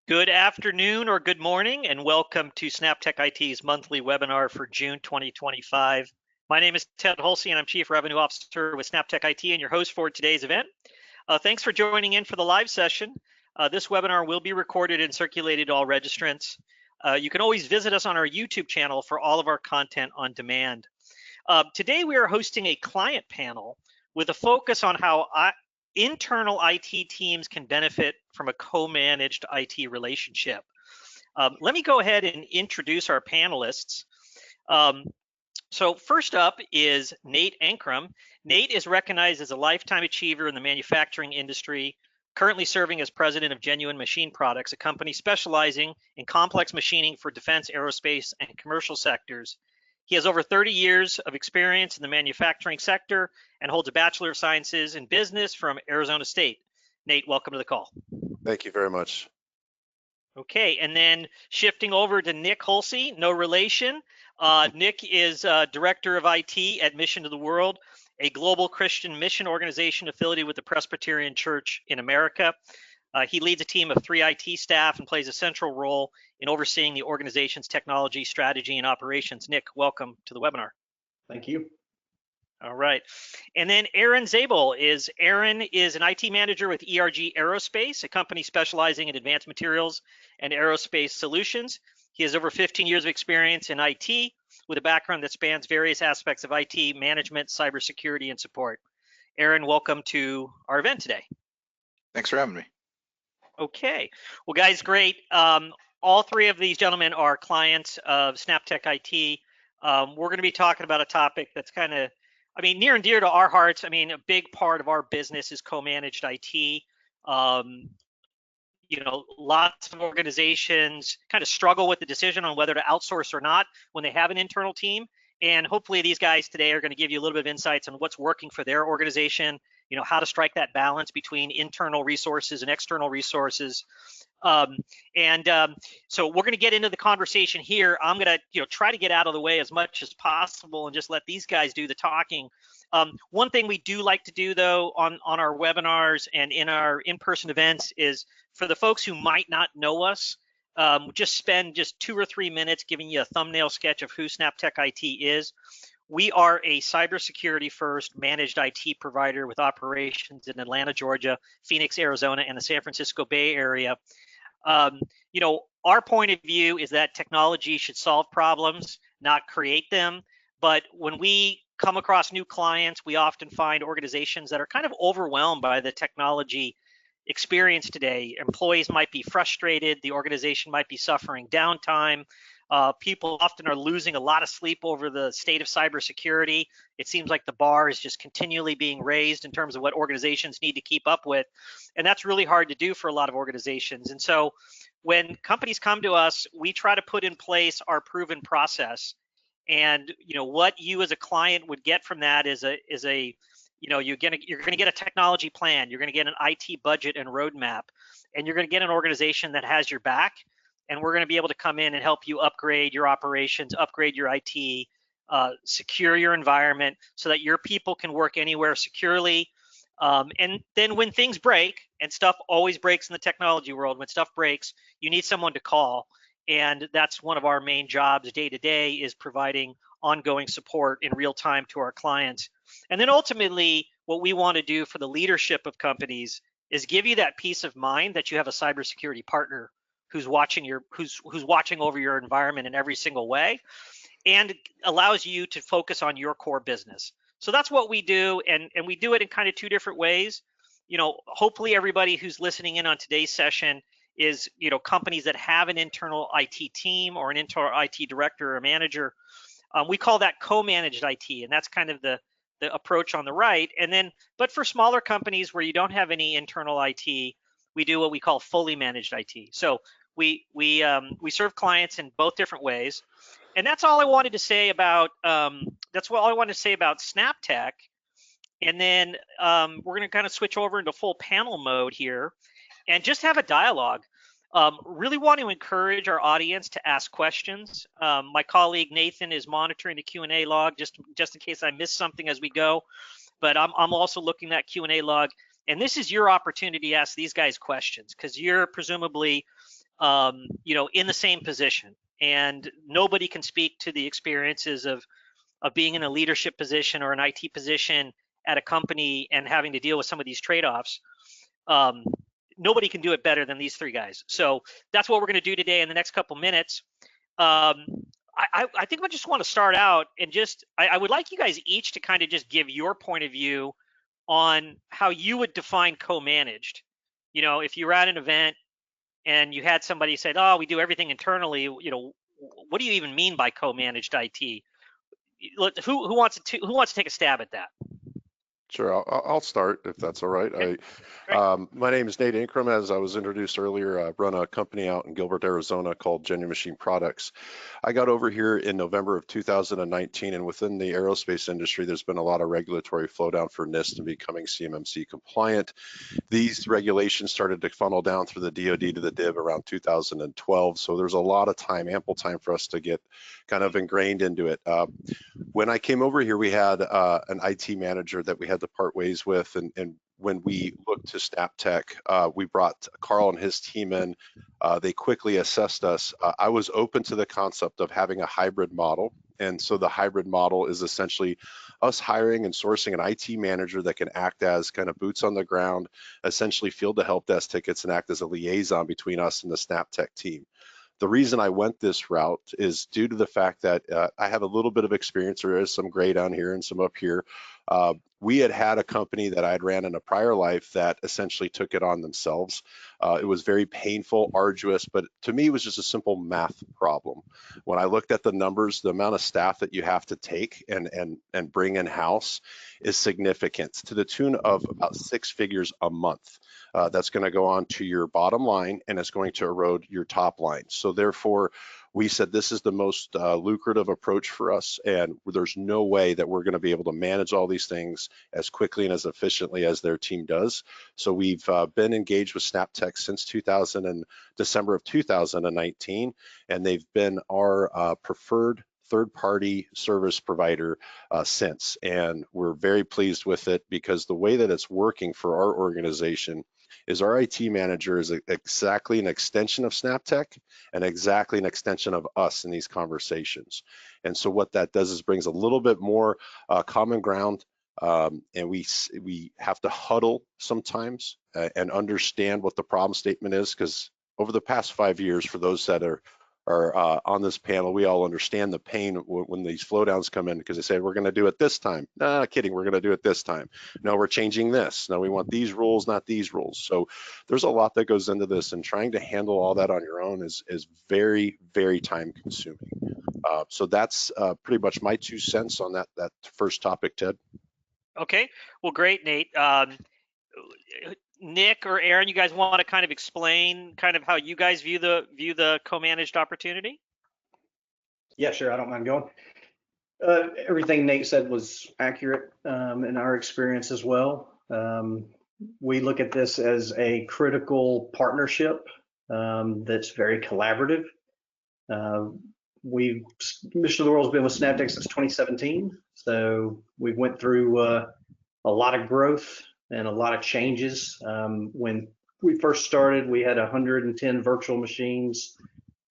Good afternoon or good morning, and welcome to SnapTech IT's monthly webinar for June 2025. My name is Ted Hulsey, and I'm Chief Revenue Officer with SnapTech IT and your host for today's event. Thanks for joining in for the live session. This webinar will be recorded and circulated to all registrants. You can always visit us on our YouTube channel for all of our content on demand. Today, we are hosting a client panel with a focus on how internal IT teams can benefit from a co-managed IT relationship. Let me go ahead and introduce our panelists. So first up is Nate Ankrom. Nate is recognized as a lifetime achiever in the manufacturing industry, currently serving as president of Genuine Machine Products, a company specializing in complex machining for defense, aerospace, and commercial sectors. He has over 30 years of experience in the manufacturing sector and holds a Bachelor of Sciences in Business from Arizona State. Nate, welcome to the call. Thank you very much. Okay, and then shifting over to Nick Hulsey, no relation. Nick is Director of IT at Mission to the World, a global Christian mission organization affiliated with the Presbyterian Church in America. He leads a team of 3 IT staff and plays a central role in overseeing the organization's technology, strategy, and operations. Nick, welcome to the webinar. Thank you. All right. And then Zabell is an IT manager with ERG Aerospace, a company specializing in advanced materials and aerospace solutions. He has over 15 years of experience in IT with a background that spans various aspects of IT management, cybersecurity, and support. Aaron, welcome to our event today. Thanks for having me. Okay. Well, guys, great. All 3 of these gentlemen are clients of SnapTech IT. We're going to be talking about a topic that's kind of, near and dear to our hearts. A big part of our business is co-managed IT. Lots of organizations kind of struggle with the decision on whether to outsource or not when they have an internal team. And hopefully these guys today are going to give you a little bit of insights on what's working for their organization, how to strike that balance between internal resources and external resources. So we're going to get into the conversation here. I'm going to try to get out of the way as much as possible and just let these guys do the talking. One thing we do like to do, though, on our webinars and in our in-person events is for the folks who might not know us, just spend 2 or 3 minutes giving you a thumbnail sketch of who SnapTech IT is. We are a cybersecurity first managed IT provider with operations in Atlanta, Georgia, Phoenix, Arizona, and the San Francisco Bay Area. Our point of view is that technology should solve problems, not create them. But when we come across new clients, we often find organizations that are kind of overwhelmed by the technology experience today. Employees might be frustrated. The organization might be suffering downtime. People often are losing a lot of sleep over the state of cybersecurity. It seems like the bar is just continually being raised in terms of what organizations need to keep up with. And that's really hard to do for a lot of organizations. And so when companies come to us, we try to put in place our proven process. And what you as a client would get from that is you're going to get a technology plan. You're going to get an IT budget and roadmap, and you're going to get an organization that has your back. And we're going to be able to come in and help you upgrade your operations, upgrade your IT, secure your environment so that your people can work anywhere securely. And then when things break, and stuff always breaks in the technology world, when stuff breaks, you need someone to call. And that's one of our main jobs day to day, is providing ongoing support in real time to our clients. And then ultimately, what we want to do for the leadership of companies is give you that peace of mind that you have a cybersecurity partner who's watching over your environment in every single way, and allows you to focus on your core business. So that's what we do, and we do it in kind of 2 different ways. Hopefully everybody who's listening in on today's session is companies that have an internal IT team or an internal IT director or manager. We call that co-managed IT, and that's kind of the approach on the right. And then, but for smaller companies where you don't have any internal IT, we do what we call fully managed IT. So we serve clients in both different ways, and that's all I wanted to say about SnapTech. And then we're going to kind of switch over into full panel mode here, and just have a dialogue. Really want to encourage our audience to ask questions. My colleague Nathan is monitoring the Q&A log just in case I miss something as we go. But I'm also looking at Q&A log, and this is your opportunity to ask these guys questions, because you're presumably in the same position, and nobody can speak to the experiences of being in a leadership position or an IT position at a company and having to deal with some of these trade-offs. Nobody can do it better than these three guys. So that's what we're going to do today in the next couple minutes. I think I just want to start out and I would like you guys each to kind of just give your point of view on how you would define co-managed. If you were at an event and you had somebody say, "Oh, we do everything internally," what do you even mean by co-managed IT? Who wants to take a stab at that? Sure, I'll start if that's all right. Okay, great. My name is Nate Ankrom. As I was introduced earlier, I run a company out in Gilbert, Arizona called Genuine Machine Products. I got over here in November of 2019, and within the aerospace industry, there's been a lot of regulatory flow down for NIST and becoming CMMC compliant. These regulations started to funnel down through the DoD to the DIB around 2012. So there's a lot of time, ample time for us to get kind of ingrained into it. When I came over here, we had an IT manager that we had to part ways with, and when we looked to SnapTech, we brought Carl and his team in. They quickly assessed us. I was open to the concept of having a hybrid model, and so the hybrid model is essentially us hiring and sourcing an IT manager that can act as kind of boots on the ground, essentially field the help desk tickets and act as a liaison between us and the SnapTech team. The reason I went this route is due to the fact that I have a little bit of experience. There is some gray down here and some up here. We had a company that I had ran in a prior life that essentially took it on themselves. It was very painful, arduous, but to me, it was just a simple math problem. When I looked at the numbers, the amount of staff that you have to take and bring in-house is significant, to the tune of about 6 figures a month. That's going to go on to your bottom line, and it's going to erode your top line. So therefore, we said this is the most lucrative approach for us, and there's no way that we're going to be able to manage all these things as quickly and as efficiently as their team does. So we've been engaged with SnapTech since December of 2019, and they've been our preferred third-party service provider since, and we're very pleased with it because the way that it's working for our organization is our IT manager is exactly an extension of SnapTech and exactly an extension of us in these conversations. And so what that does is brings a little bit more common ground, and we have to huddle sometimes and understand what the problem statement is, because over the past 5 years, for those that are on this panel, we all understand the pain when these flow downs come in, because they say, we're going to do it this time. Nah, kidding, we're going to do it this time. No, we're changing this. No, we want these rules, not these rules. So there's a lot that goes into this, and trying to handle all that on your own is very, very time consuming. So that's pretty much my 2 cents on that first topic, Ted. Okay, well, great, Nate. Nick or Aaron, you guys want to kind of explain kind of how you guys view the co-managed opportunity? Yeah, sure. I don't mind going. Everything Nate said was accurate in our experience as well. We look at this as a critical partnership that's very collaborative. Mission of the World has been with SnapTech since 2017, so we went through a lot of growth and a lot of changes. When we first started, we had 110 virtual machines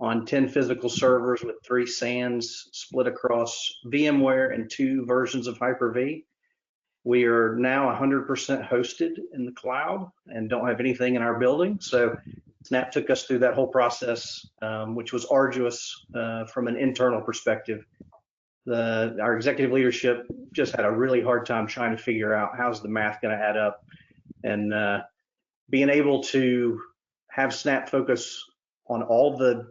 on 10 physical servers with 3 SANs split across VMware and 2 versions of Hyper-V. We are now 100% hosted in the cloud and don't have anything in our building. So Snap took us through that whole process, which was arduous from an internal perspective. Our executive leadership just had a really hard time trying to figure out how's the math going to add up, and being able to have Snap focus on all the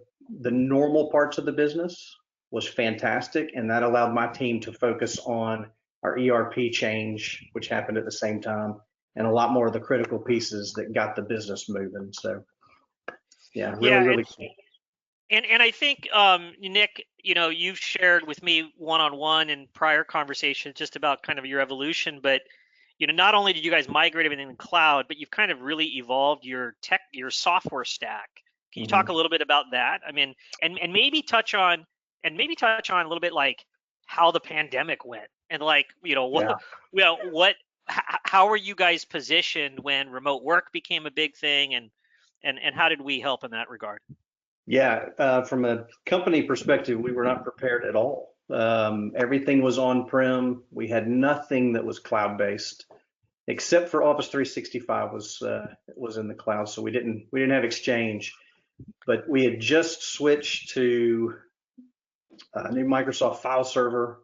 normal parts of the business was fantastic, and that allowed my team to focus on our ERP change, which happened at the same time, and a lot more of the critical pieces that got the business moving. So yeah, really cool. And I think, Nick, you've shared with me one-on-one in prior conversations just about kind of your evolution, but not only did you guys migrate everything in the cloud, but you've kind of really evolved your software stack. Can you talk a little bit about that? I mean, and maybe touch on a little bit like how the pandemic went, and like how were you guys positioned when remote work became a big thing, and how did we help in that regard? Yeah, from a company perspective, we were not prepared at all. Everything was on-prem. We had nothing that was cloud-based, except for Office 365 was in the cloud. So we didn't have Exchange, but we had just switched to a new Microsoft file server.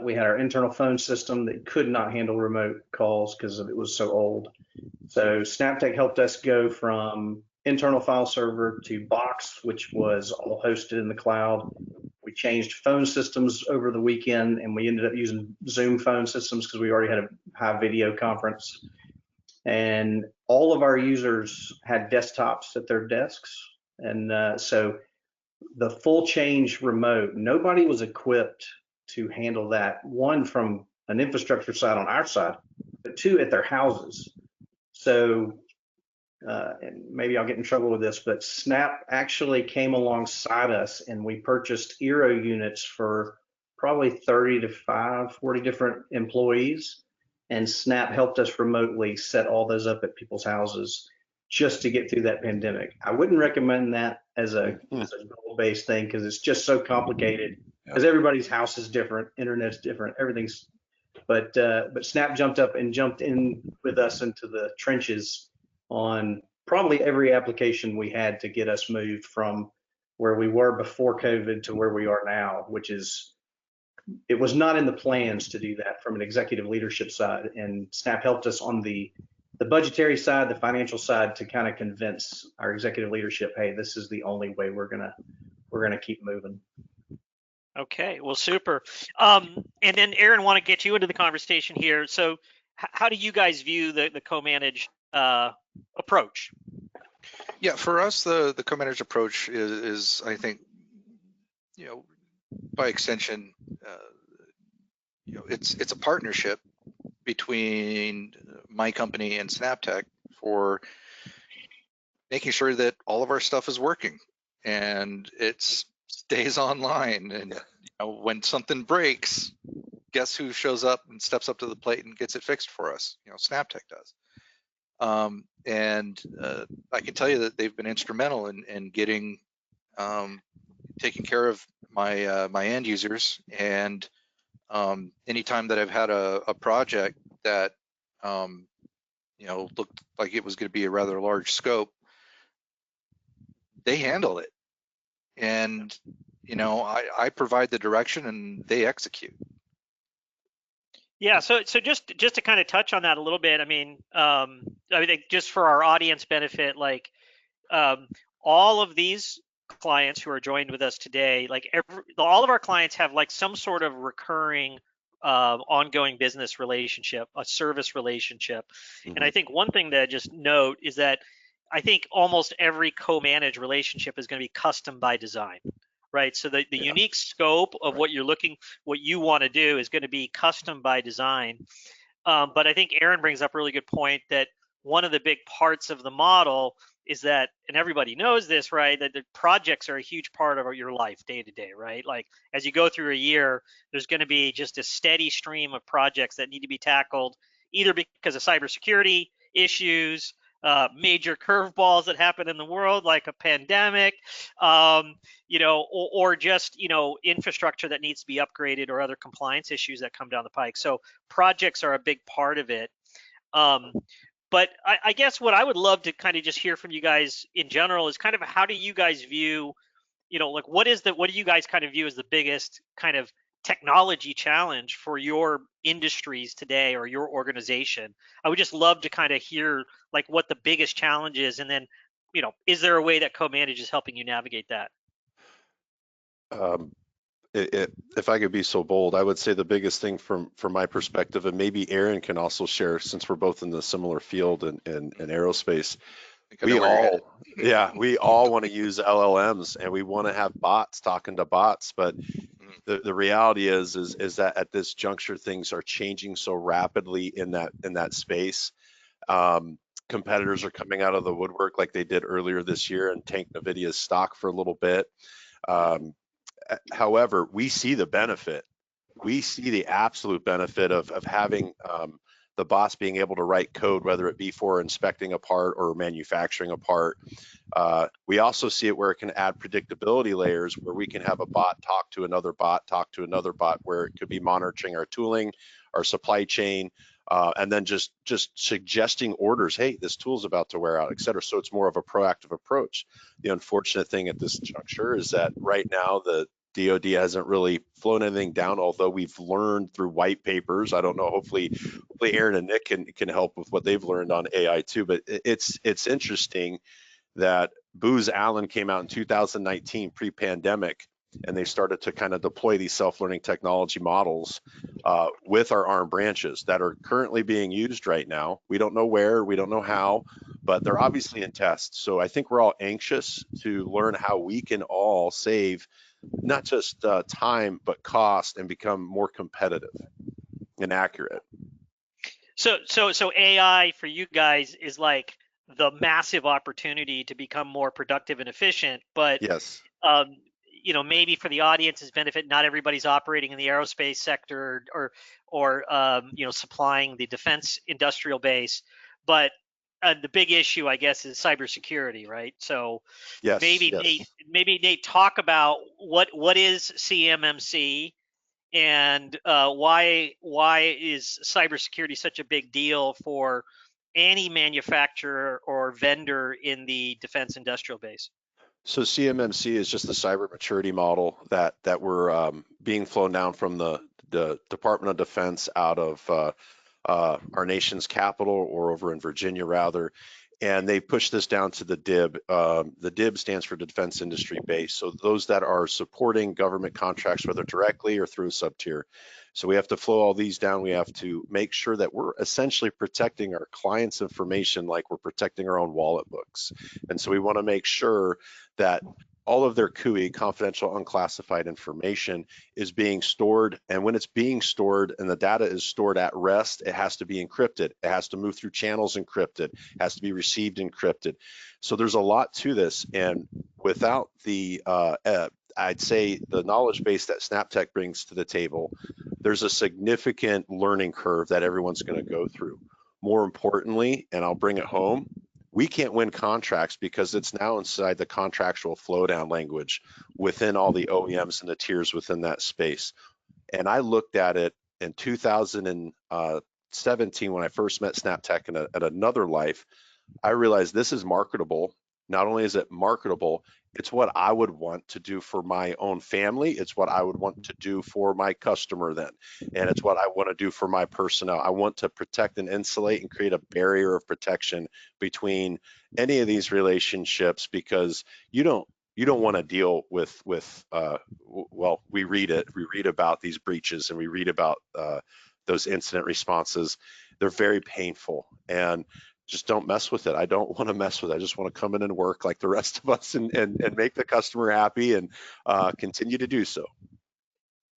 We had our internal phone system that could not handle remote calls because it was so old. So SnapTech helped us go from internal file server to Box, which was all hosted in the cloud. We changed phone systems over the weekend, and we ended up using Zoom phone systems because we already had a high video conference. And all of our users had desktops at their desks. And so the full change remote, nobody was equipped to handle that, one from an infrastructure side on our side, but two at their houses. So and maybe I'll get in trouble with this, but Snap actually came alongside us and we purchased Eero units for probably 30 to 40 different employees. And Snap helped us remotely set all those up at people's houses just to get through that pandemic. I wouldn't recommend that as a goal-based thing because it's just so complicated because everybody's house is different, internet's different, everything's, but Snap jumped up and jumped in with us into the trenches on probably every application we had to get us moved from where we were before COVID to where we are now, which is, it was not in the plans to do that from an executive leadership side. And Snap helped us on the budgetary side, the financial side, to kind of convince our executive leadership, hey, this is the only way we're gonna keep moving. Okay, well, super. And then Aaron, want to get you into the conversation here. So how do you guys view the co-managed approach? Yeah, for us, the co-managed approach is, I think, by extension, it's a partnership between my company and SnapTech for making sure that all of our stuff is working and it stays online. And when something breaks, guess who shows up and steps up to the plate and gets it fixed for us? SnapTech does. And I can tell you that they've been instrumental in getting taking care of my end users. And anytime that I've had a project that looked like it was going to be a rather large scope, they handle it. And I provide the direction and they execute. Yeah, so just to kind of touch on that a little bit, I mean, just for our audience benefit, like all of these clients who are joined with us today, like all of our clients have like some sort of recurring ongoing business relationship, a service relationship. Mm-hmm. And I think one thing to just note is that I think almost every co-managed relationship is going to be custom by design. Right. So the unique scope of what you want to do is going to be custom by design. But I think Aaron brings up a really good point that one of the big parts of the model is that, and everybody knows this, right, that the projects are a huge part of your life day to day, right? Like as you go through a year, there's going to be just a steady stream of projects that need to be tackled, either because of cybersecurity issues, major curveballs that happen in the world, like a pandemic, or just, infrastructure that needs to be upgraded or other compliance issues that come down the pike. So projects are a big part of it. But I guess what I would love to kind of just hear from you guys in general is kind of how do you guys view, like what do you guys kind of view as the biggest kind of technology challenge for your industries today or your organization? I would just love to kind of hear like what the biggest challenge is, and then, is there a way that co-manage is helping you navigate that? If I could be so bold, I would say the biggest thing from my perspective, and maybe Aaron can also share since we're both in the similar field in aerospace, we all want to use LLMs and we want to have bots talking to bots, but the reality is that at this juncture things are changing so rapidly in that space. Competitors are coming out of the woodwork like they did earlier this year and tanked NVIDIA's stock for a little bit. However, we see the benefit. We see the absolute benefit of having the bots being able to write code, whether it be for inspecting a part or manufacturing a part. We also see it where it can add predictability layers, where we can have a bot talk to another bot, where it could be monitoring our tooling, our supply chain, and then just suggesting orders. Hey, this tool's about to wear out, et cetera. So it's more of a proactive approach. The unfortunate thing at this juncture is that right now the DoD hasn't really flown anything down, although we've learned through white papers. I don't know, hopefully Aaron and Nick can help with what they've learned on AI too, but it's interesting that Booz Allen came out in 2019 pre-pandemic, and they started to kind of deploy these self-learning technology models with our ARM branches that are currently being used right now. We don't know where, we don't know how, but they're obviously in test. So I think we're all anxious to learn how we can all save not just time, but cost, and become more competitive and accurate. So AI for you guys is like the massive opportunity to become more productive and efficient, but yes, maybe for the audience's benefit, not everybody's operating in the aerospace sector or supplying the defense industrial base, but the big issue, I guess, is cybersecurity, right? So yes, maybe Nate, talk about what is CMMC, and why is cybersecurity such a big deal for any manufacturer or vendor in the defense industrial base? So CMMC is just the cyber maturity model that we're being flown down from the Department of Defense out of our nation's capital, or over in Virginia rather, and they pushed this down to the DIB. The DIB stands for Defense Industry Base. So those that are supporting government contracts, whether directly or through a sub-tier. So we have to flow all these down. We have to make sure that we're essentially protecting our clients' information like we're protecting our own wallet books. And so we want to make sure that all of their CUI, confidential unclassified information, is being stored. And when it's being stored and the data is stored at rest, it has to be encrypted. It has to move through channels encrypted, it has to be received encrypted. So there's a lot to this. And without the, I'd say, the knowledge base that SnapTech brings to the table, there's a significant learning curve that everyone's going to go through. More importantly, and I'll bring it home, we can't win contracts because it's now inside the contractual flow down language within all the OEMs and the tiers within that space. And I looked at it in 2017 when I first met SnapTech at another life. I realized this is marketable. Not only is it marketable, it's what I would want to do for my own family. It's what I would want to do for my customer then. And it's what I want to do for my personnel. I want to protect and insulate and create a barrier of protection between any of these relationships, because you don't want to deal with well, we read about these breaches, and we read about those incident responses. They're very painful, and just don't mess with it. I don't want to mess with it. I just want to come in and work like the rest of us and make the customer happy, and continue to do so.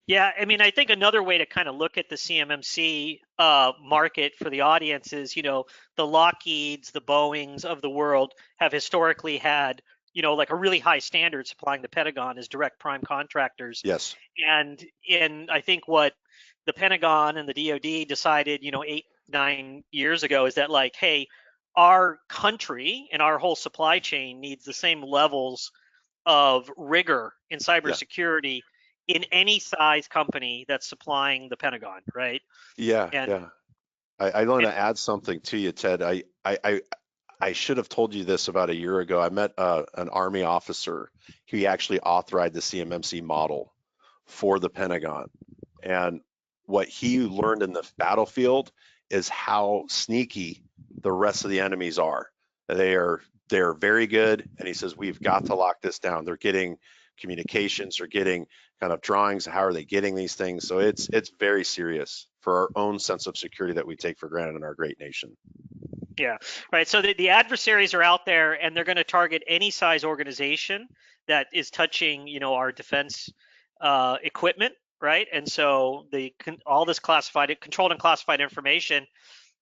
Yeah, I mean, I think another way to kind of look at the CMMC market for the audience is, the Lockheeds, the Boeings of the world have historically had, like a really high standard supplying the Pentagon as direct prime contractors. Yes. And I think what the Pentagon and the DoD decided, 8-9 years ago is that, like, hey, our country and our whole supply chain needs the same levels of rigor in cybersecurity in any size company that's supplying the Pentagon, right? Yeah, and, yeah. I want to add something to you, Ted. I should have told you this about a year ago. I met an Army officer. He actually authorized the CMMC model for the Pentagon. And what he learned in the battlefield is how sneaky the rest of the enemies are. They're very good. And he says, we've got to lock this down. They're getting communications, they're getting kind of drawings. How are they getting these things? So it's very serious for our own sense of security that we take for granted in our great nation. Yeah, right. So the adversaries are out there, and they're going to target any size organization that is touching, our defense equipment, right? And so all this controlled and classified information,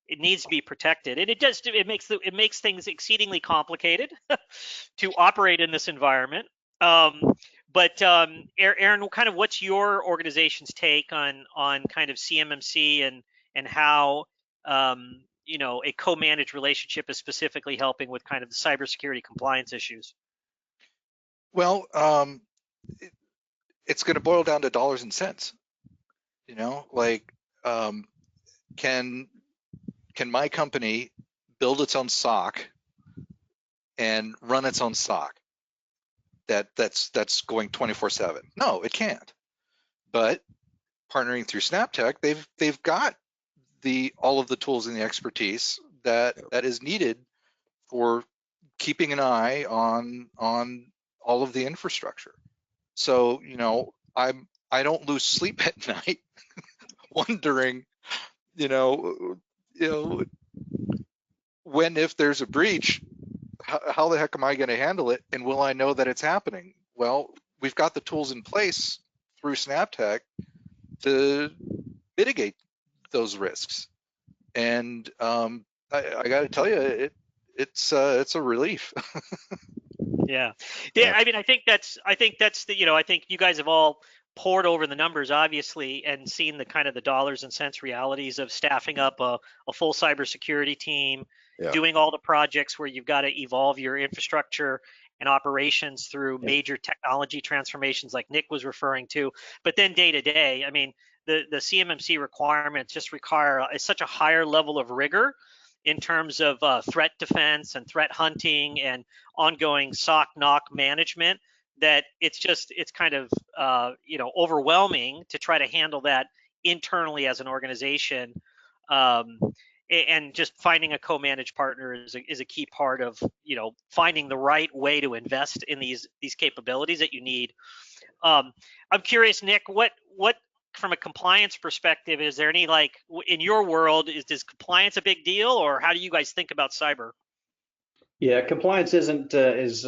it needs to be protected, and it makes things exceedingly complicated to operate in this environment. But Aaron, kind of what's your organization's take on kind of CMMC and how you know, a co-managed relationship is specifically helping with kind of the cybersecurity compliance issues? Well, it's going to boil down to dollars and cents. You know, like, can my company build its own SOC and run its own SOC that's going 24/7? No, it can't. But partnering through SnapTech, they've got all of the tools and the expertise that is needed for keeping an eye on all of the infrastructure. So, you know, I don't lose sleep at night wondering, you know, when, if there's a breach, how the heck am I going to handle it, and will I know that it's happening? Well, we've got the tools in place through SnapTech to mitigate those risks, and I got to tell you, it's a relief. Yeah. I mean, I think that's the, you know, I think you guys have all poured over the numbers, obviously, and seen the kind of the dollars and cents realities of staffing up a full cybersecurity team, doing all the projects where you've got to evolve your infrastructure and operations through major technology transformations like Nick was referring to. But then day to day, I mean, the CMMC requirements just require such a higher level of rigor in terms of threat defense and threat hunting and ongoing SOC NOC management, that it's kind of you know, overwhelming to try to handle that internally as an organization. And just finding a co-managed partner is a key part of, you know, finding the right way to invest in these capabilities that you need. I'm curious, Nick, what from a compliance perspective, is there any, like, in your world, is compliance a big deal, or how do you guys think about cyber? Yeah, compliance isn't as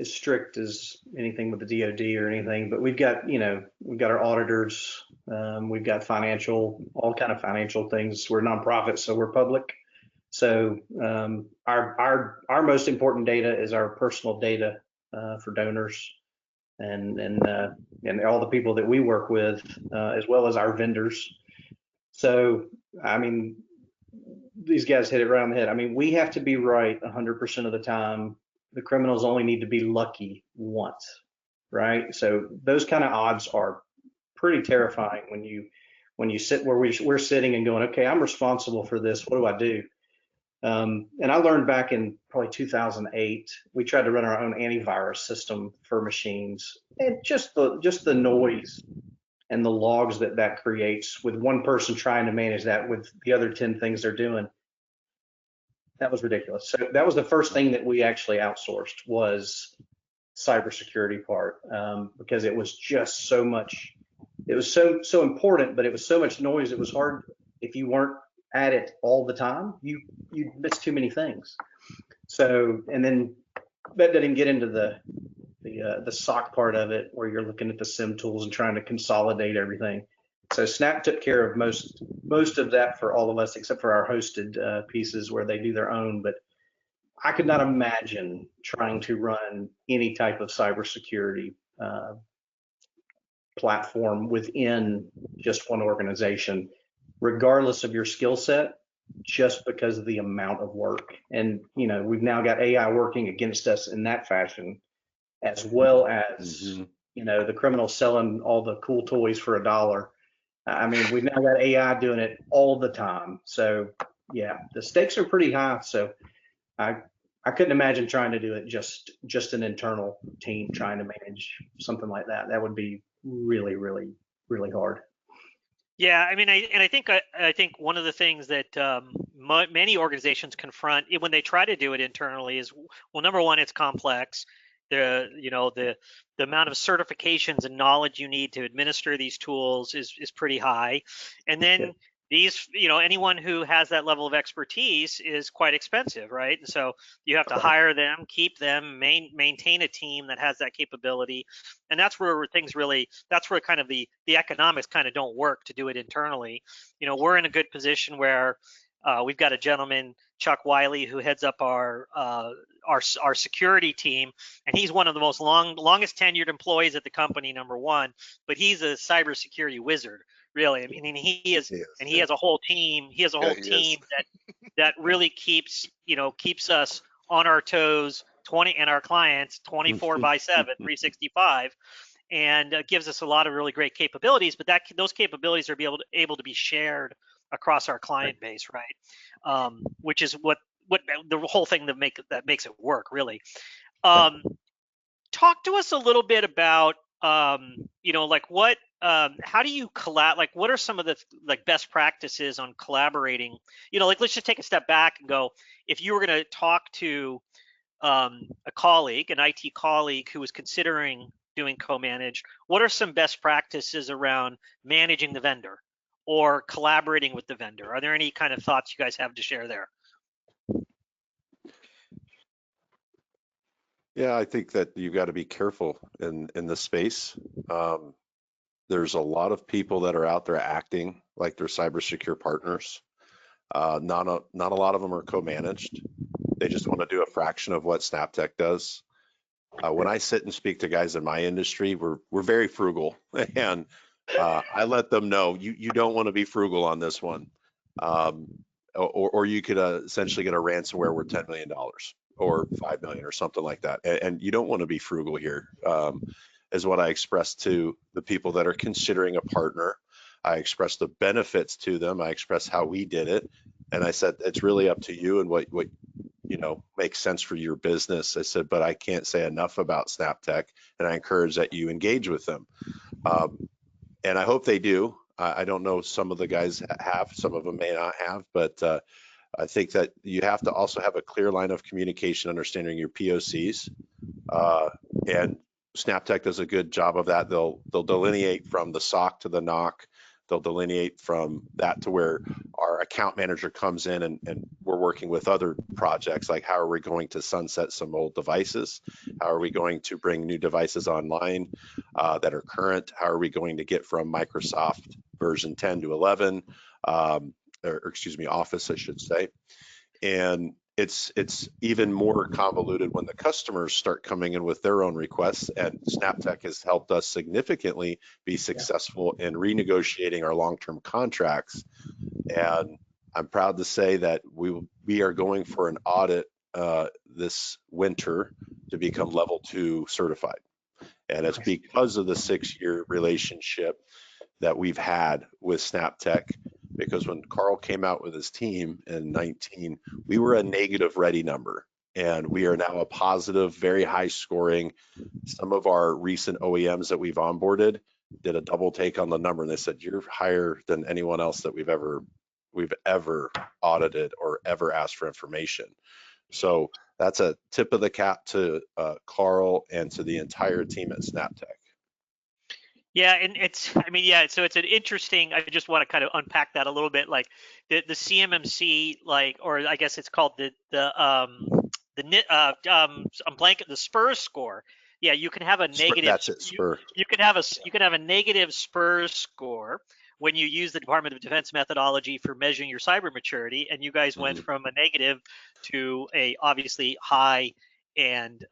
strict as anything with the DoD or anything, but we've got our auditors, we've got all kind of financial things. We're a nonprofit, so we're public. So our most important data is our personal data for donors and all the people that we work with, as well as our vendors. So, I mean, these guys hit it right on the head. I mean, we have to be right 100% of the time. The criminals only need to be lucky once, right? So those kind of odds are pretty terrifying when you sit where we're sitting and going, okay, I'm responsible for this. What do I do? And I learned back in probably 2008, we tried to run our own antivirus system for machines, and just the noise and the logs that creates with one person trying to manage that with the other 10 things they're doing. That was ridiculous. So that was the first thing that we actually outsourced, was cybersecurity part, because it was just so much. It was so important, but it was so much noise. It was hard if you weren't at it all the time. You miss too many things. So, and then that didn't get into the SOC part of it, where you're looking at the SIM tools and trying to consolidate everything. So Snap took care of most of that for all of us, except for our hosted pieces where they do their own. But I could not imagine trying to run any type of cybersecurity platform within just one organization, regardless of your skill set, just because of the amount of work. And, you know, we've now got AI working against us in that fashion, as well as, you know, the criminals selling all the cool toys for $1. I mean, we've now got AI doing it all the time. So yeah, the stakes are pretty high. So I couldn't imagine trying to do it just an internal team trying to manage something like that. That would be really, really, really hard. Yeah, I mean, I think one of the things that many organizations confront when they try to do it internally is, well, number one, it's complex. The amount of certifications and knowledge you need to administer these tools is pretty high, and then these, you know, anyone who has that level of expertise is quite expensive, right? And so you have to hire them, keep them, maintain a team that has that capability, and that's where kind of the economics kind of don't work to do it internally. You know, we're in a good position where we've got a gentleman, Chuck Wiley, who heads up our security team, and he's one of the longest tenured employees at the company, number one, but he's a cybersecurity wizard, really. I mean, he is, Yes, and he has a whole team. He has a whole he team is. that really keeps us on our toes, 20, and our clients 24/7, 365, and gives us a lot of really great capabilities. But those capabilities are able to be shared across our client base, right? Which is what the whole thing that makes it work, really. Talk to us a little bit about like what how do you like what are some of the like best practices on collaborating? Like let's just take a step back and go, if you were going to talk to a colleague, an IT colleague who was considering doing co-manage, what are some best practices around managing the vendor or collaborating with the vendor? Are there any kind of thoughts you guys have to share there? Yeah, I think that you got to be careful in this space. There's a lot of people that are out there acting like they're cybersecure partners. Not a lot of them are co-managed. They just want to do a fraction of what SnapTech does. When I sit and speak to guys in my industry, we're very frugal, and I let them know you don't want to be frugal on this one, or you could essentially get a ransomware worth $10 million or 5 million or something like that, and you don't want to be frugal here. Is what I express to the people that are considering a partner. I express the benefits to them. I express how we did it, and I said it's really up to you and what makes sense for your business. I said, but I can't say enough about SnapTech, and I encourage that you engage with them. And I hope they do. I don't know, some of the guys have, some of them may not have, but I think that you have to also have a clear line of communication, understanding your POCs, and SnapTech does a good job of that. They'll delineate from the SOC to the NOC. They'll delineate from that to where our account manager comes in and we're working with other projects, like how are we going to sunset some old devices? How are we going to bring new devices online that are current? How are we going to get from Microsoft version 10 to 11, or excuse me, Office, I should say. And it's even more convoluted when the customers start coming in with their own requests, and SnapTech has helped us significantly be successful in renegotiating our long-term contracts. And I'm proud to say that we are going for an audit this winter to become level 2 certified. And it's because of the 6-year relationship that we've had with SnapTech, because when Carl came out with his team in 19, we were a negative ready number, and we are now a positive, very high scoring. Some of our recent OEMs that we've onboarded did a double take on the number, and they said, you're higher than anyone else that we've ever audited or ever asked for information. So that's a tip of the cap to Carl and to the entire team at SnapTech. Yeah, and so it's an interesting, I just want to kind of unpack that a little bit, like the CMMC, like, or I guess it's called I'm blanking, the SPURS score. Yeah, you can have a negative. That's it, SPUR. You can have a negative SPURS score when you use the Department of Defense methodology for measuring your cyber maturity, and you guys went from a negative to a obviously high and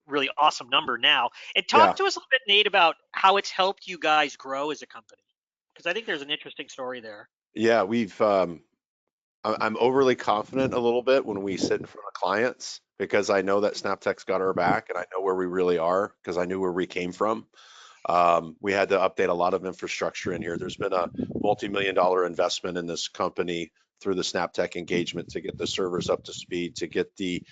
really awesome number now. And talk to us a little bit, Nate, about how it's helped you guys grow as a company, because I think there's an interesting story there. Yeah, I'm overly confident a little bit when we sit in front of clients, because I know that SnapTech's got our back, and I know where we really are because I knew where we came from. We had to update a lot of infrastructure in here. There's been a multi-million-dollar investment in this company through the SnapTech engagement to get the servers up to speed, to get the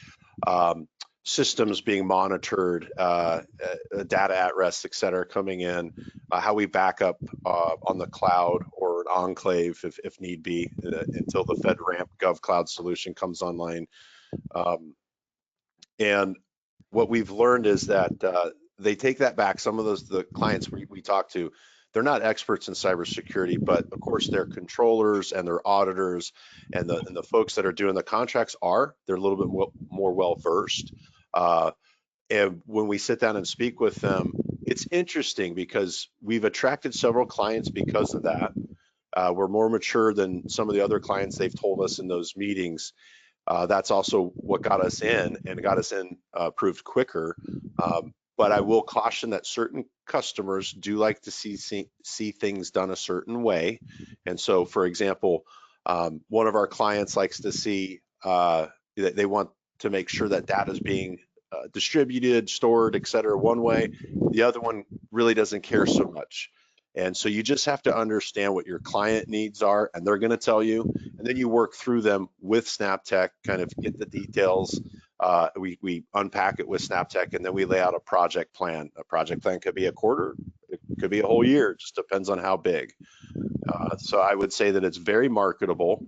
systems being monitored, data at rest, et cetera, coming in, how we back up on the cloud or an enclave if need be, until the FedRAMP GovCloud solution comes online. And what we've learned is that they take that back. Some of the clients we talk to, they're not experts in cybersecurity, but of course they're controllers and they're auditors, and the folks that are doing the contracts they're a little bit more well versed. And when we sit down and speak with them, it's interesting because we've attracted several clients because of that. We're more mature than some of the other clients they've told us in those meetings. That's also what got us in, and got us in proved quicker. but I will caution that certain customers do like to see things done a certain way. And so, for example, one of our clients likes to see they want to make sure that data is being distributed, stored, et cetera, one way. The other one really doesn't care so much. And so you just have to understand what your client needs are, and they're going to tell you, and then you work through them with SnapTech, kind of get the details. We unpack it with SnapTech, and then we lay out a project plan. A project plan could be a quarter, it could be a whole year, it just depends on how big. So I would say that it's very marketable.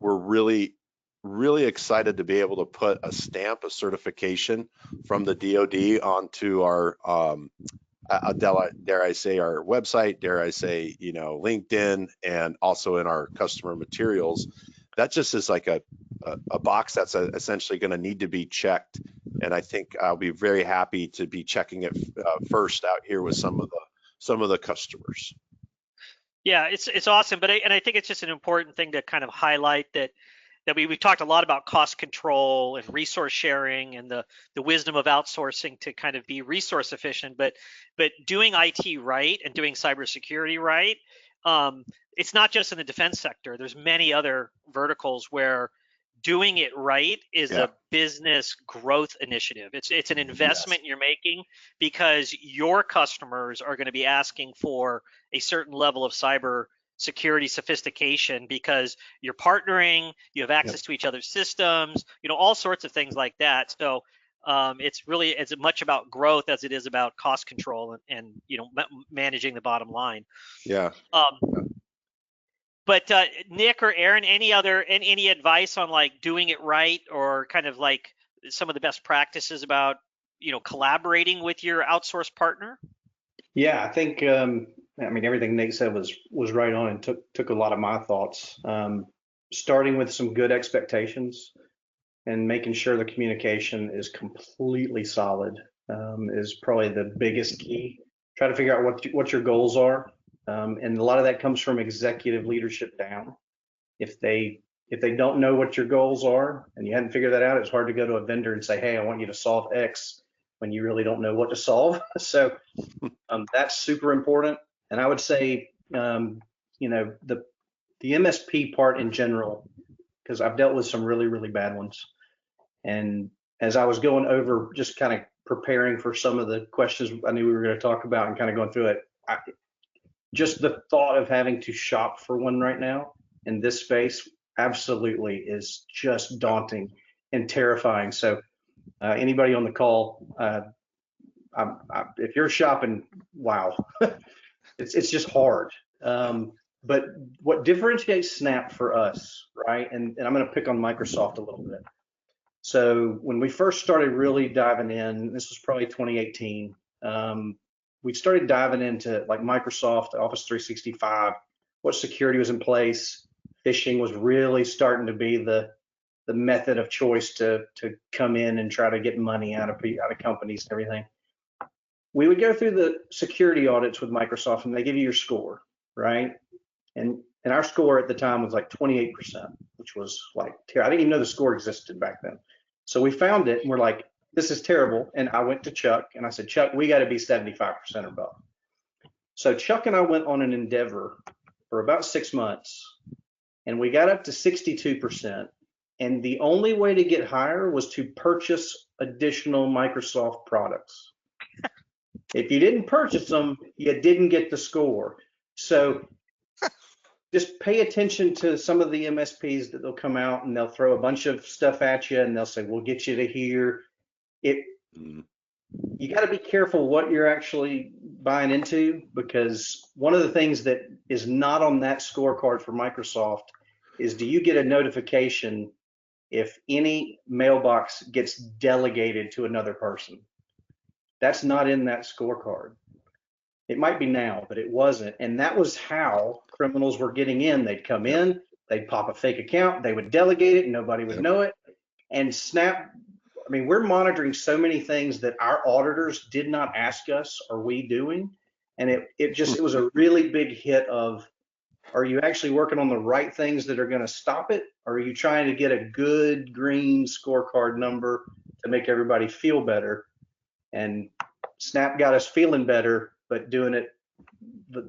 We're really excited to be able to put a stamp, a certification from the DoD onto our dare I say our website, dare I say, LinkedIn, and also in our customer materials. That just is like a box that's essentially going to need to be checked. And I think I'll be very happy to be checking it first out here with some of the customers. Yeah, it's awesome, but I think it's just an important thing to kind of highlight that we've talked a lot about cost control and resource sharing and the wisdom of outsourcing to kind of be resource efficient, but doing IT right and doing cybersecurity right, it's not just in the defense sector. There's many other verticals where doing it right is a business growth initiative. It's an investment you're making because your customers are going to be asking for a certain level of cyber security sophistication because you're partnering, you have access to each other's systems, all sorts of things like that. So it's as much about growth as it is about cost control and managing the bottom line. Yeah. But Nick or Aaron, any advice on like doing it right or kind of like some of the best practices about collaborating with your outsourced partner? Yeah, I think everything Nick said was right on and took a lot of my thoughts. Starting with some good expectations and making sure the communication is completely solid is probably the biggest key. Try to figure out what your goals are, and a lot of that comes from executive leadership down. If they don't know what your goals are and you hadn't figured that out, it's hard to go to a vendor and say, hey, I want you to solve X when you really don't know what to solve. So that's super important. And I would say, the MSP part in general, because I've dealt with some really, really bad ones. And as I was going over, just kind of preparing for some of the questions I knew we were going to talk about and kind of going through it, just the thought of having to shop for one right now in this space absolutely is just daunting and terrifying. So anybody on the call, if you're shopping, wow, it's just hard. But what differentiates Snap for us, right? And I'm going to pick on Microsoft a little bit. So when we first started really diving in, this was probably 2018, we started diving into like Microsoft, Office 365, what security was in place. Phishing was really starting to be the method of choice to come in and try to get money out of companies and everything. We would go through the security audits with Microsoft and they give you your score, right? And our score at the time was like 28%, which was like, I didn't even know the score existed back then. So we found it and we're like, this is terrible. And I went to Chuck and I said, Chuck, we got to be 75% or above. So Chuck and I went on an endeavor for about 6 months and we got up to 62%. And the only way to get higher was to purchase additional Microsoft products. If you didn't purchase them, you didn't get the score. So just pay attention to some of the MSPs that they'll come out and they'll throw a bunch of stuff at you and they'll say, we'll get you to here. You got to be careful what you're actually buying into, because one of the things that is not on that scorecard for Microsoft is, do you get a notification if any mailbox gets delegated to another person? That's not in that scorecard. It might be now, but it wasn't. And that was how criminals were getting in. They'd come in, they'd pop a fake account, they would delegate it and nobody would know it. And Snap, we're monitoring so many things that our auditors did not ask us, are we doing? And it was a really big hit of, are you actually working on the right things that are going to stop it? Or are you trying to get a good green scorecard number to make everybody feel better? and Snap got us feeling better, but doing it,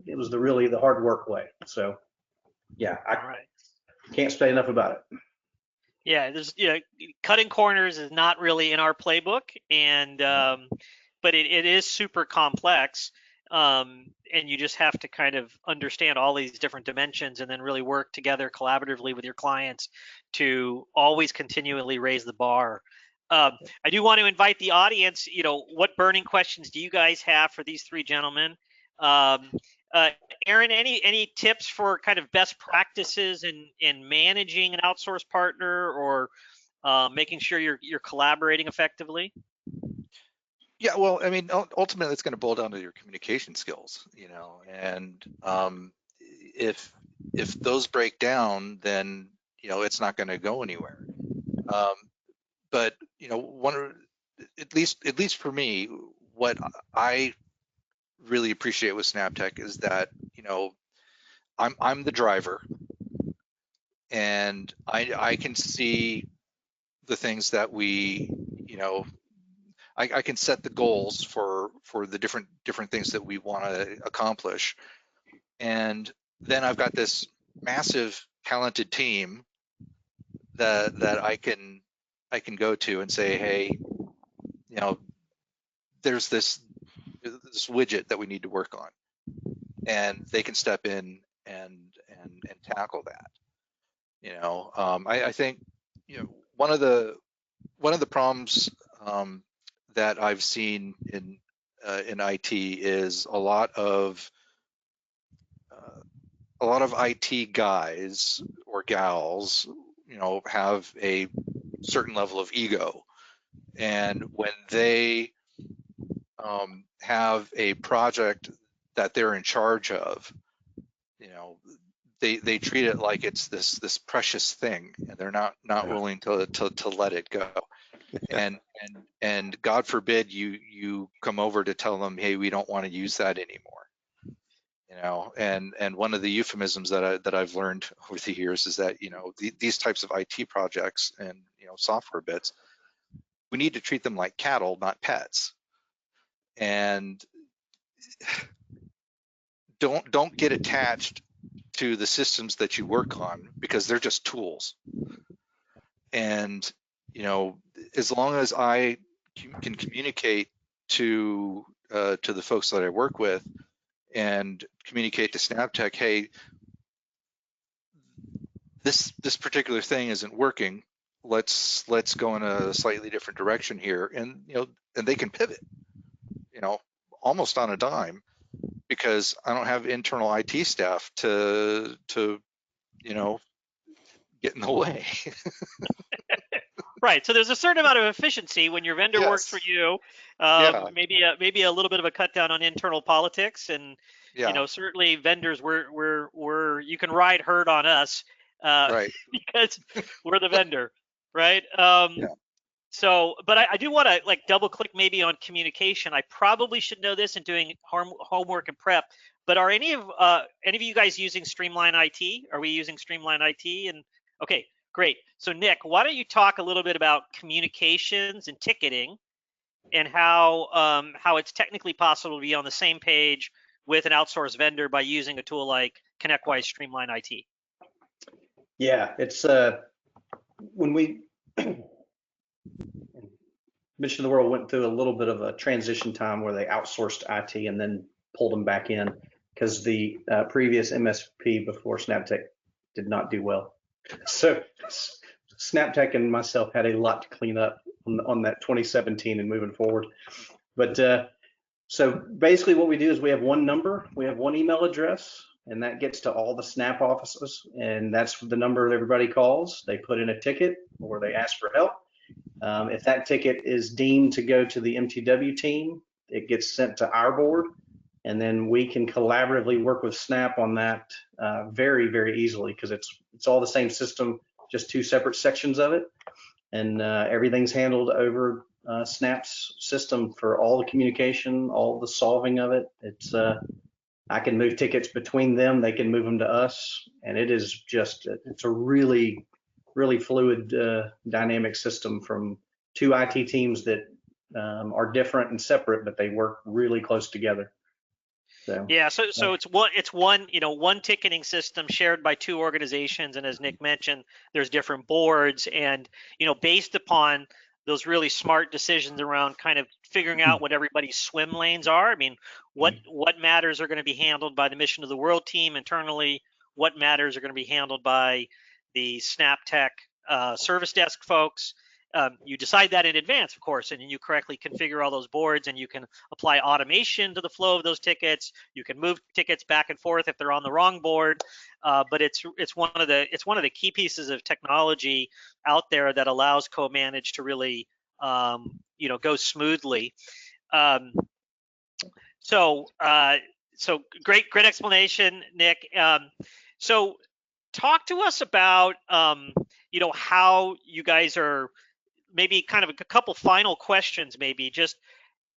it was really the hard work way. So yeah, I can't say enough about it. Yeah, there's cutting corners is not really in our playbook, and but it is super complex, and you just have to kind of understand all these different dimensions and then really work together collaboratively with your clients to always continually raise the bar. I do want to invite the audience. What burning questions do you guys have for these three gentlemen? Aaron, any tips for kind of best practices in managing an outsourced partner, or making sure you're collaborating effectively? Yeah, well, I mean, ultimately, it's going to boil down to your communication skills, and if those break down, then it's not going to go anywhere. But at least for me, what I really appreciate with SnapTech is that I'm the driver, and I can see the things that we I can set the goals for the different things that we want to accomplish, and then I've got this massive talented team that I can go to and say, hey, there's this widget that we need to work on, and they can step in and tackle that. I think one of the problems that I've seen in IT is a lot of IT guys or gals, have a certain level of ego, and when they have a project that they're in charge of, they treat it like it's this precious thing, and they're not willing to let it go. And God forbid you come over to tell them, hey, we don't want to use that anymore. And one of the euphemisms that I've learned over the years is that these types of IT projects and software bits, we need to treat them like cattle, not pets. And don't get attached to the systems that you work on, because they're just tools. And as long as I can communicate to the folks that I work with and communicate to SnapTech, hey, this particular thing isn't working, let's go in a slightly different direction here, and and they can pivot almost on a dime, because I don't have internal IT staff to get in the way. Right. So there's a certain amount of efficiency when your vendor works for you. Yeah. Maybe a little bit of a cut down on internal politics, and certainly vendors we're you can ride herd on us, Right. because we're the vendor, right? Yeah. So, but I do want to double click maybe on communication. I probably should know this in doing homework and prep. But are any of you guys using Streamline IT? Are we using Streamline IT? And okay, great. So Nick, why don't you talk a little bit about communications and ticketing, and how it's technically possible to be on the same page with an outsourced vendor by using a tool like ConnectWise Streamline IT? Yeah, it's when we Mission of the World went through a little bit of a transition time where they outsourced IT and then pulled them back in, because the previous MSP before SnapTech did not do well. So SnapTech and myself had a lot to clean up on that 2017 and moving forward. But so basically what we do is we have one number, we have one email address, and that gets to all the Snap offices, and that's the number that everybody calls. They put in a ticket or they ask for help. If that ticket is deemed to go to the MTW team, it gets sent to our board, and then we can collaboratively work with Snap on that very, very easily, because it's all the same system, just two separate sections of it, and everything's handled over Snap's system for all the communication, all the solving of it. It's I can move tickets between them, they can move them to us, and it's a really fluid, dynamic system from two IT teams that are different and separate, but they work really close together. So yeah, so it's one one ticketing system shared by two organizations, and as Nick mentioned, there's different boards, and based upon those really smart decisions around kind of figuring out what everybody's swim lanes are. I mean, what matters are going to be handled by the Mission of the World team internally. What matters are going to be handled by the SnapTech service desk folks. You decide that in advance, of course, and you correctly configure all those boards, and you can apply automation to the flow of those tickets. You can move tickets back and forth if they're on the wrong board. But it's one of the key pieces of technology out there that allows co-manage to really go smoothly. So great explanation, Nick. So talk to us about how you guys are, maybe kind of a couple final questions, maybe just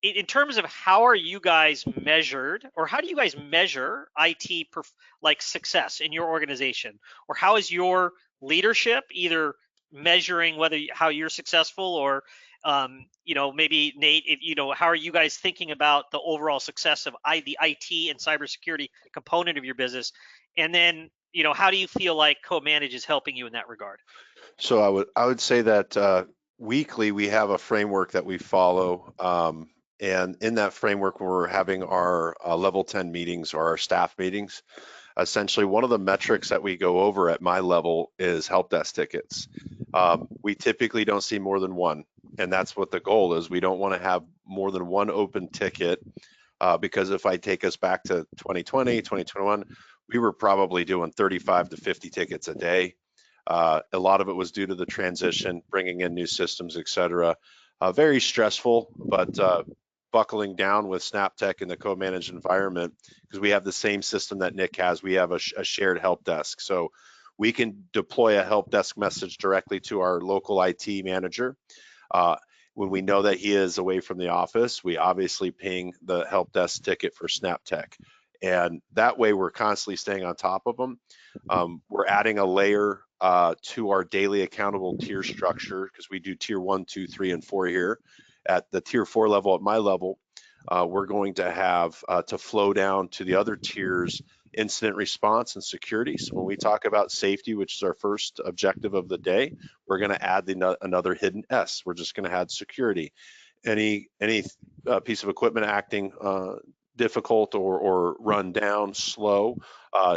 in terms of how are you guys measured, or how do you guys measure IT success in your organization, or how is your leadership either measuring how you're successful, or maybe Nate, how are you guys thinking about the overall success of the IT and cybersecurity component of your business, and then how do you feel like co-manage is helping you in that regard? So I would say that weekly we have a framework that we follow, and in that framework we're having our level 10 meetings or our staff meetings. Essentially, one of the metrics that we go over at my level is help desk tickets. We typically don't see more than one, and that's what the goal is. We don't want to have more than one open ticket, because if I take us back to 2020, 2021, we were probably doing 35 to 50 tickets a day. A lot of it was due to the transition, bringing in new systems, et cetera. Very stressful, but buckling down with SnapTech in the co-managed environment, because we have the same system that Nick has. We have a shared help desk. So we can deploy a help desk message directly to our local IT manager. When we know that he is away from the office, we obviously ping the help desk ticket for SnapTech. And that way we're constantly staying on top of them. We're adding a layer to our daily accountable tier structure, because we do tier 1, 2, 3, and 4 here. At the tier 4 level, at my level, we're going to have to flow down to the other tiers, incident response and security. So when we talk about safety, which is our first objective of the day, we're going to add another hidden S. We're just going to add security. Any piece of equipment acting difficult or run down, slow.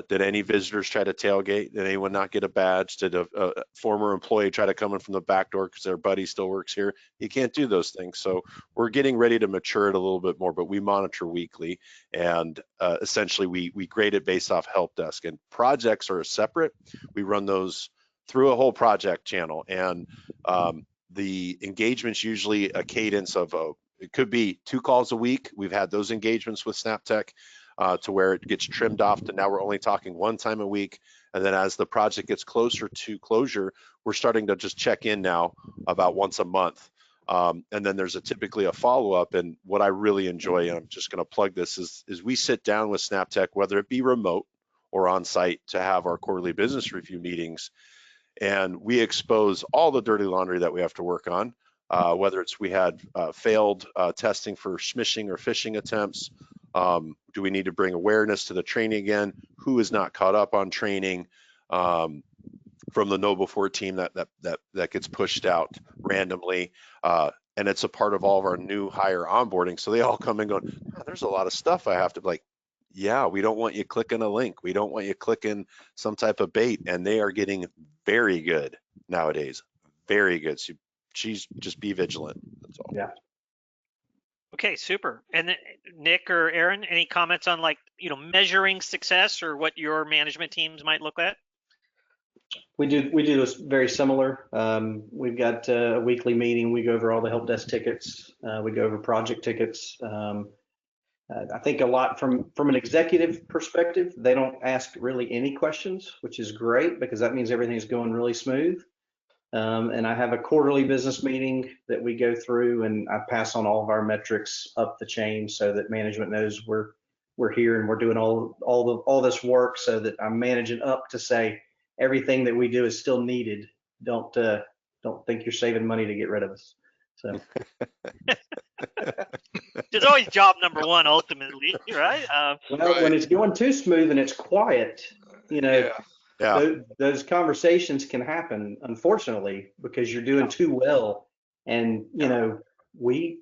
Did any visitors try to tailgate? Did anyone not get a badge? Did a former employee try to come in from the back door because their buddy still works here? You can't do those things. So we're getting ready to mature it a little bit more, but we monitor weekly, and essentially we grade it based off help desk. And projects are separate. We run those through a whole project channel, and the engagement's usually a cadence of it could be 2 calls a week. We've had those engagements with SnapTech to where it gets trimmed off to now we're only talking 1 time a week. And then as the project gets closer to closure, we're starting to just check in now about once a month. And then there's typically a follow-up. And what I really enjoy, and I'm just going to plug this, is we sit down with SnapTech, whether it be remote or on site, to have our quarterly business review meetings. And we expose all the dirty laundry that we have to work on. Whether it's we had failed testing for smishing or phishing attempts, do we need to bring awareness to the training again? Who is not caught up on training from the Know Before team that gets pushed out randomly? And it's a part of all of our new hire onboarding. So they all come in going, oh, there's a lot of stuff I have to like. Yeah, we don't want you clicking a link. We don't want you clicking some type of bait. And they are getting very good nowadays. Very good. So just be vigilant. That's all. Yeah. Okay, super. And then, Nick or Aaron, any comments on measuring success or what your management teams might look at? We do this very similar. We've got a weekly meeting. We go over all the help desk tickets. We go over project tickets. I think a lot from an executive perspective, they don't ask really any questions, which is great because that means everything's going really smooth. And I have a quarterly business meeting that we go through, and I pass on all of our metrics up the chain so that management knows we're here and we're doing all this work, so that I'm managing up to say everything that we do is still needed. Don't think you're saving money to get rid of us. So It's always job number one, ultimately, right? Well, when it's going too smooth and it's quiet, you know, Yeah. those conversations can happen, unfortunately, because you're doing too well. And, you know, we're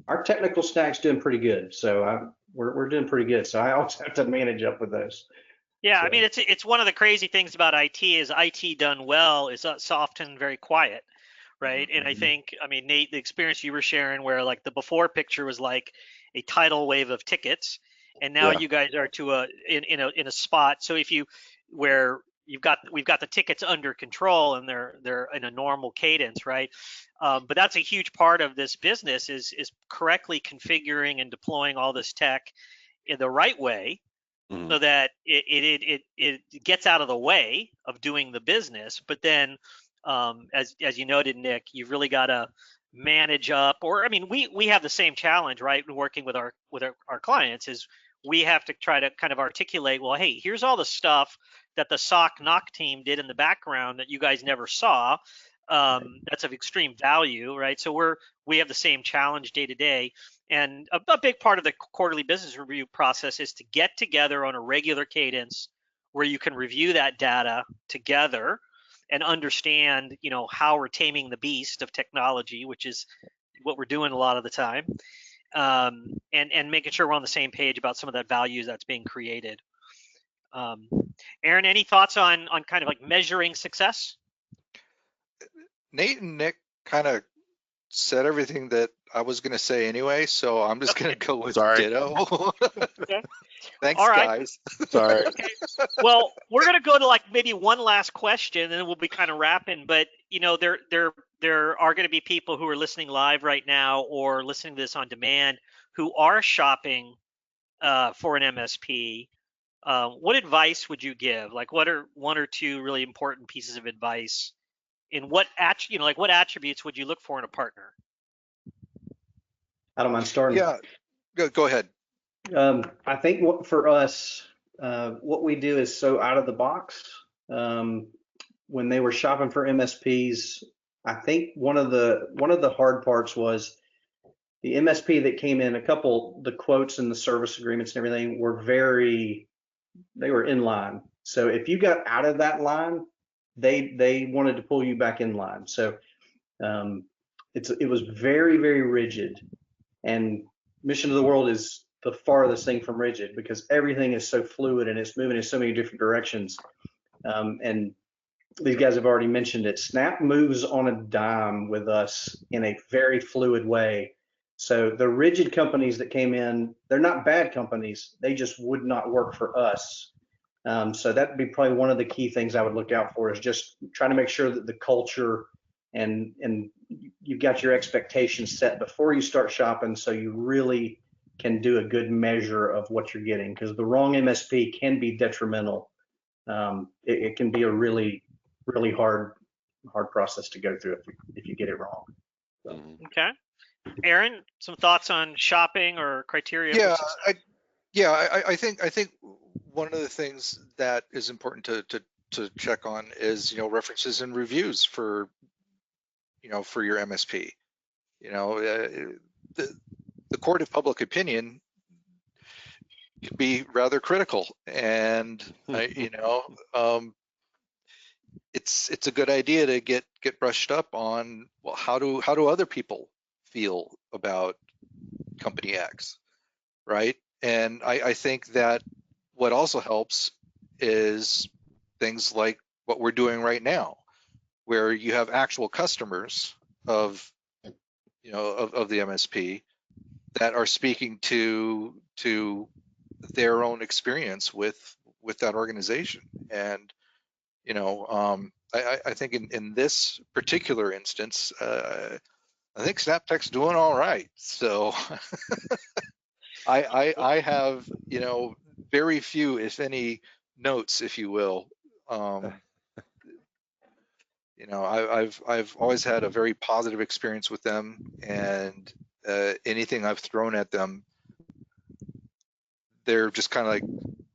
our technical stack's doing pretty good. So we're doing pretty good. So I also have to manage up with those. Yeah, So, I mean, it's one of the crazy things about IT is IT done well is often very quiet, right? And I think, I mean, Nate, the experience you were sharing where like the before picture was like a tidal wave of tickets, and now Yeah. you guys are in a spot. So if you where we've got the tickets under control and they're in a normal cadence, right? But that's a huge part of this business is correctly configuring and deploying all this tech in the right way so that it gets out of the way of doing the business. But then, as you noted, Nick, you've really got to manage up. Or I mean, we have the same challenge, right? Working with our clients is we have to try to kind of articulate, well, hey, here's all the stuff that the SOC NOC team did in the background that you guys never saw. That's of extreme value, right? So we have the same challenge day to day. And a big part of the quarterly business review process is to get together on a regular cadence where you can review that data together and understand, you know, how we're taming the beast of technology, which is what we're doing a lot of the time, and making sure we're on the same page about some of that value that's being created. Aaron, any thoughts on kind of like measuring success? Nate and Nick kind of said everything that I was going to say anyway, so I'm just going to go with ditto. Okay. Thanks, all right. guys. Sorry. Okay. Well, we're going to go to like maybe one last question, and then we'll be kind of wrapping. But you know, there are going to be people who are listening live right now or listening to this on demand who are shopping for an MSP. What advice would you give? Like, what are one or two really important pieces of advice? In what what attributes would you look for in a partner? I don't mind starting. Yeah, go ahead. I think for us, what we do is so out of the box. When they were shopping for MSPs, I think one of the hard parts was the MSP that came in. The quotes and the service agreements and everything they were in line. So if you got out of that line, they wanted to pull you back in line. So it was very, very rigid. And Mission of the World is the farthest thing from rigid because everything is so fluid and it's moving in so many different directions. And these guys have already mentioned it. Snap moves on a dime with us in a very fluid way. So the rigid companies that came in, they're not bad companies. They just would not work for us. So that'd be probably one of the key things I would look out for is just trying to make sure that the culture and you've got your expectations set before you start shopping so you really can do a good measure of what you're getting, because the wrong MSP can be detrimental. It can be a really, really hard process to go through if you get it wrong. So. Okay. Aaron, some thoughts on shopping or criteria? I think one of the things that is important to check on is, you know, references and reviews for your MSP. You know, the court of public opinion can be rather critical, and it's a good idea to get brushed up on, well, how do other people feel about company X, right? And I think that what also helps is things like what we're doing right now, where you have actual customers of the MSP that are speaking to their own experience with that organization. And I think in this particular instance, I think SnapTech's doing all right. So I have very few, if any, notes, if you will. I've always had a very positive experience with them, and anything I've thrown at them, they're just kind of like,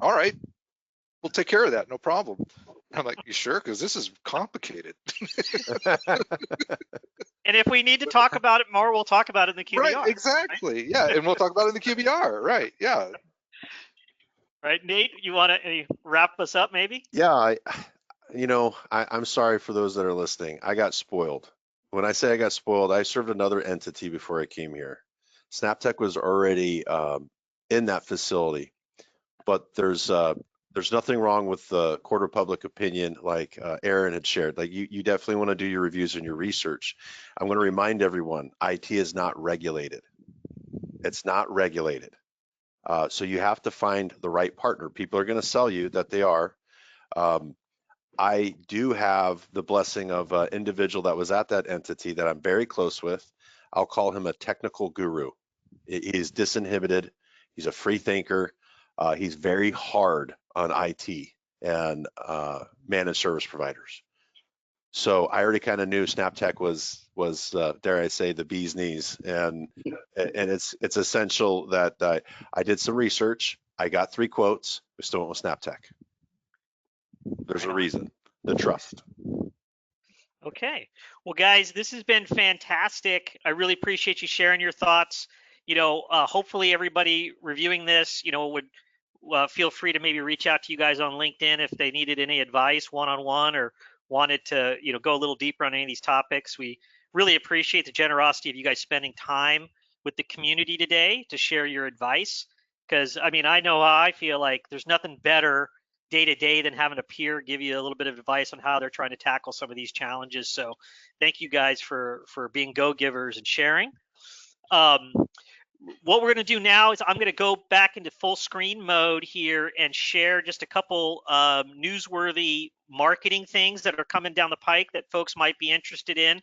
all right, we'll take care of that, no problem. I'm like, you sure? Because this is complicated. And if we need to talk about it more, we'll talk about it in the QBR. Right, exactly. Right? Yeah, and we'll talk about it in the QBR. Right, yeah. Right, Nate, you want to wrap us up maybe? Yeah, I'm sorry for those that are listening. I got spoiled. When I say I got spoiled, I served another entity before I came here. SnapTech was already in that facility, but there's nothing wrong with the court of public opinion, like Aaron had shared. Like you definitely want to do your reviews and your research. I'm going to remind everyone, IT is not regulated. It's not regulated. So you have to find the right partner. People are going to sell you that they are. I do have the blessing of an individual that was at that entity that I'm very close with. I'll call him a technical guru. He's disinhibited. He's a free thinker. He's very hard on IT and managed service providers. So I already kind of knew SnapTech was dare I say, the bee's knees, and it's essential that I did some research. I got 3 quotes. We still went with SnapTech. There's a reason, the trust. Okay. Well, guys, this has been fantastic. I really appreciate you sharing your thoughts. Hopefully everybody reviewing this, would feel free to maybe reach out to you guys on LinkedIn if they needed any advice one-on-one or wanted to, go a little deeper on any of these topics. We really appreciate the generosity of you guys spending time with the community today to share your advice. Because, I know how I feel. Like there's nothing better day to day than having a peer give you a little bit of advice on how they're trying to tackle some of these challenges. So thank you guys for being go-givers and sharing. What we're going to do now is I'm going to go back into full screen mode here and share just a couple newsworthy marketing things that are coming down the pike that folks might be interested in.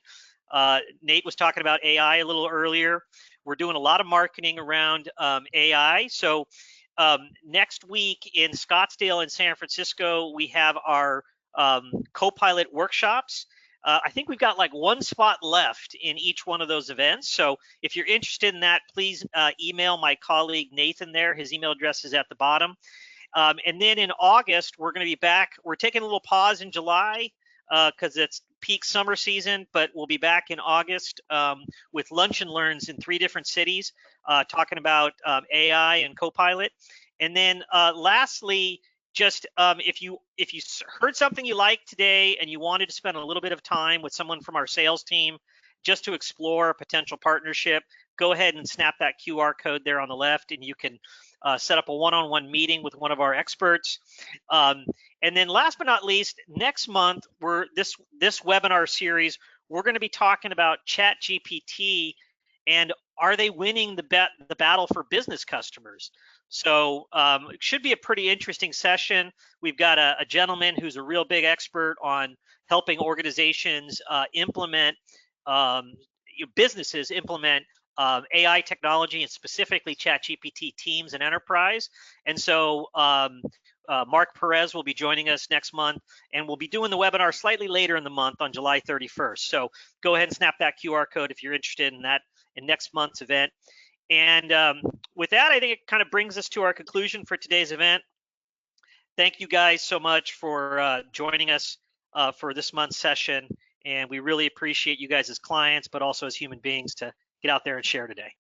Nate was talking about AI a little earlier. We're doing a lot of marketing around AI. So next week in Scottsdale and San Francisco, we have our co-pilot workshops. I think we've got like 1 spot left in each one of those events. So if you're interested in that, please email my colleague Nathan there. His email address is at the bottom. And then in August, we're going to be back. We're taking a little pause in July because it's peak summer season, but we'll be back in August with lunch and learns in 3 different cities talking about AI and Copilot. And then lastly, just if you heard something you liked today and you wanted to spend a little bit of time with someone from our sales team just to explore a potential partnership, go ahead and snap that QR code there on the left, and you can set up a one-on-one meeting with one of our experts. And then last but not least, next month, this webinar series, we're going to be talking about ChatGPT and are they winning the battle for business customers? So it should be a pretty interesting session. We've got a gentleman who's a real big expert on helping organizations businesses implement AI technology, and specifically ChatGPT Teams and Enterprise. And so Mark Perez will be joining us next month, and we'll be doing the webinar slightly later in the month on July 31st. So go ahead and snap that QR code if you're interested in that in next month's event. And with that, I think it kind of brings us to our conclusion for today's event. Thank you guys so much for joining us for this month's session. And we really appreciate you guys as clients, but also as human beings to get out there and share today.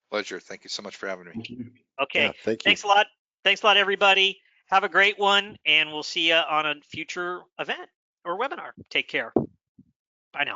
Pleasure. Thank you so much for having me. Okay. Yeah, thank you. Thanks a lot. Thanks a lot, everybody. Have a great one, and we'll see you on a future event or webinar. Take care. Bye now.